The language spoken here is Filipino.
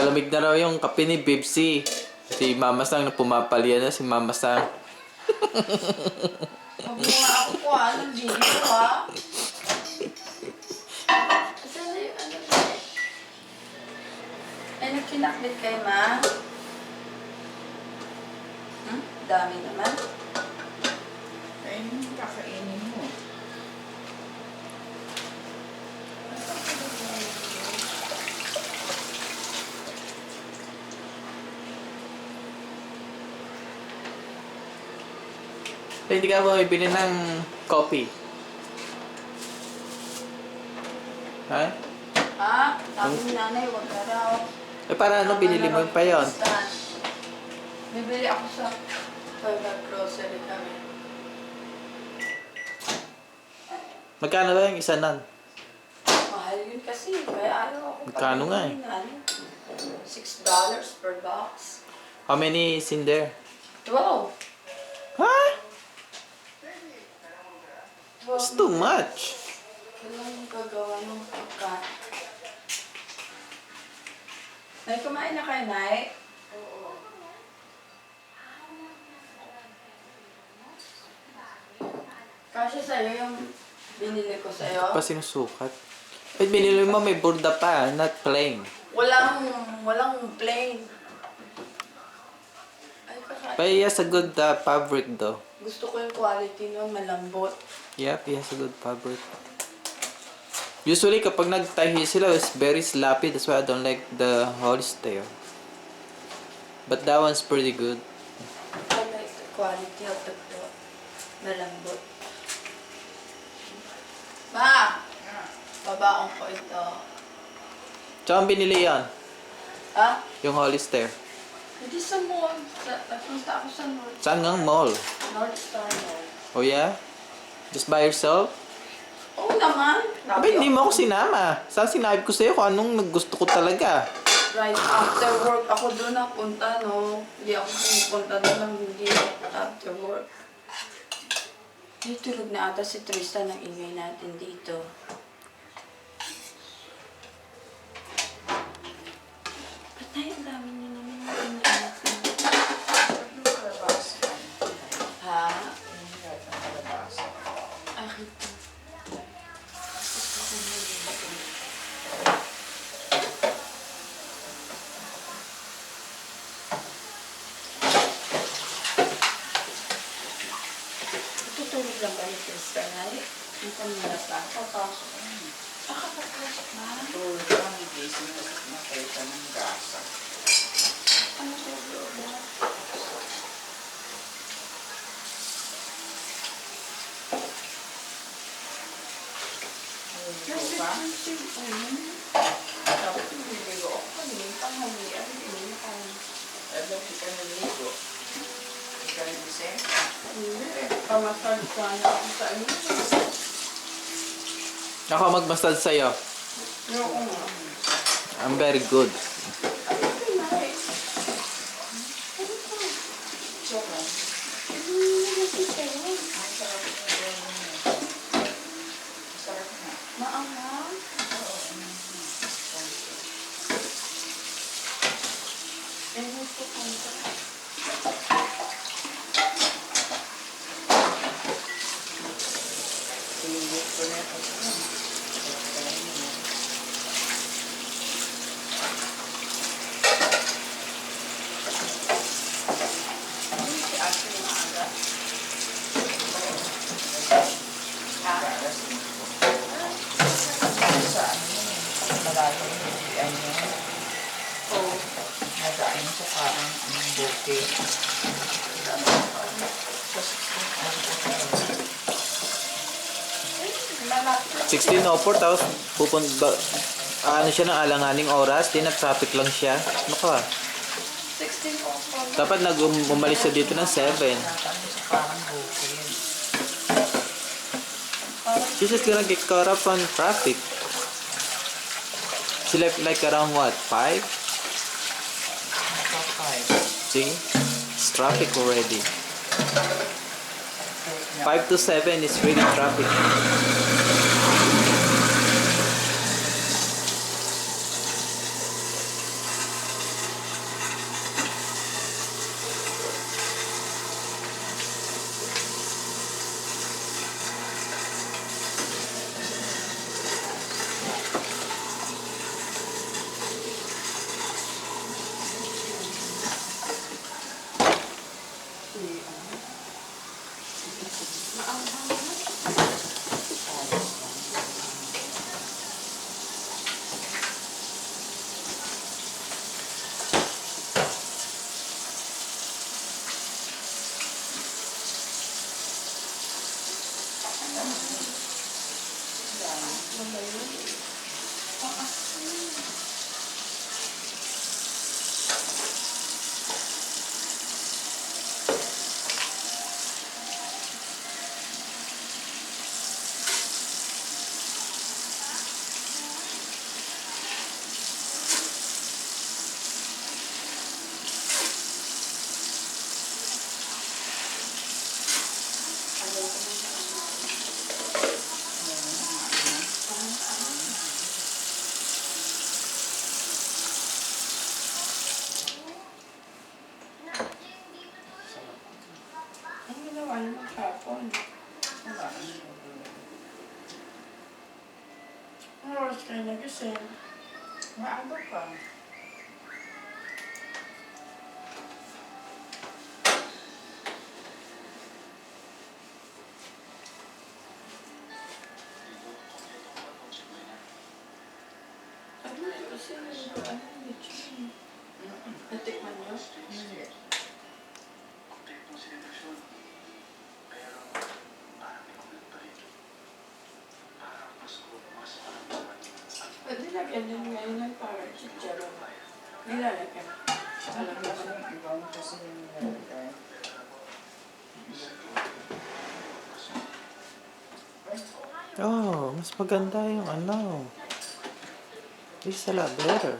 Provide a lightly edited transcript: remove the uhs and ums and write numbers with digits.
Malamig na raw yung kape ni Bibsi. Si Mama Sang na pumapalya na si Mama Sang. Huwag mo nga ako po ng video ha. Saan na yung ano ba? Ay, nagkinakbit kay Ma? Dami naman. Ay, kakainin mo. Hindi ka ba bibili ng coffee? Ha? Sabi ni nanay, huwag ka raw. Para ano, binili mo pa yon? Bibili ako sa grocery kami. Magkano ba yung isa nun? Mahal yun kasi. Kaya ano ako. Magkano nga eh? $6 per box. How many is in there? 12. Ha? It's too much. Walang gagawa ng pagka. Nay, kumain na kayo, Nay? Oo. Kasi sa'yo yung binili ko sa'yo. Pa sinusukat. Ay, binili mo may burda pa, not plain. Walang plain. Ay, kakain. But he has a good fabric though. Gusto ko yung quality nun, malambot. Yep, he has a good fabric. Usually, kapag nag-tie sila, it's very sloppy. That's why I don't like the Hollister. But that one's pretty good. I like the quality of the cloth. Malambot. Ma! Babaong ko ito. Saan binili yan? Ha? Yung Hollister. Hindi sa mall. Nagpunta ako sa Saan nga mall? North Star Mall. Oh yeah? Just by yourself? Oo naman. Abay, hindi mo ako sinama. Saan sinabi ko sa'yo kung anong naggusto ko talaga? Right after work ako doon napunta, no? Hindi ako pumupunta doon ng hindi after work. Ay, tulog na ata si Tristan ang ingay natin dito. Patay, ang dami niya naman ang ingay natin. Ha? Ay, tutulog lang ba ni Tristan, ay? Ang kanina pa. Papasok ka na. Kakapapasok ba? Tulog ka, nagising ka sa nakay ka ng gasa. Ano tulog ba? Naligo ka? Tapos niligo ako kanina tanghalian. Alam ko ka naligo. Ikaw yung isa? Hindi. Pamasal ka na ako sa inyo. Ako mag-massage sa'yo. Oo nga. I'm very good. Ay, pinay. Ano to? Choka. Hindi nakita yun. Ang sarap na yun. Sarap na. Maanghang. Ang gusto ko ito. Sinigit ko na ito. Si Ate yung maaga. Sa ano, malayo yung ano, Oo. nagaano sa parang ang buke. Lalaki. 16:04 tapos pupunta ano siya ng alanganing oras, di na-traffic lang siya. Ano ka? 16 opo. Dapat umalis siya dito ng 7. Nagaano sa parang buke. She's just gonna get caught up on traffic. She left like around what, 5? Kapay. See? It's traffic already. 5 to 7 is really traffic. oras kayo nagising? Maaga pa. Ano ito kasi ano yung lechon? Natikman niyo? Hindi. Pwede lagyan din ngayon ng parang chicharon. Nilalagyan. Alam mo ba? Ibang kasi yung nilagay. Oh, mas maganda yung ano. This is a lot better.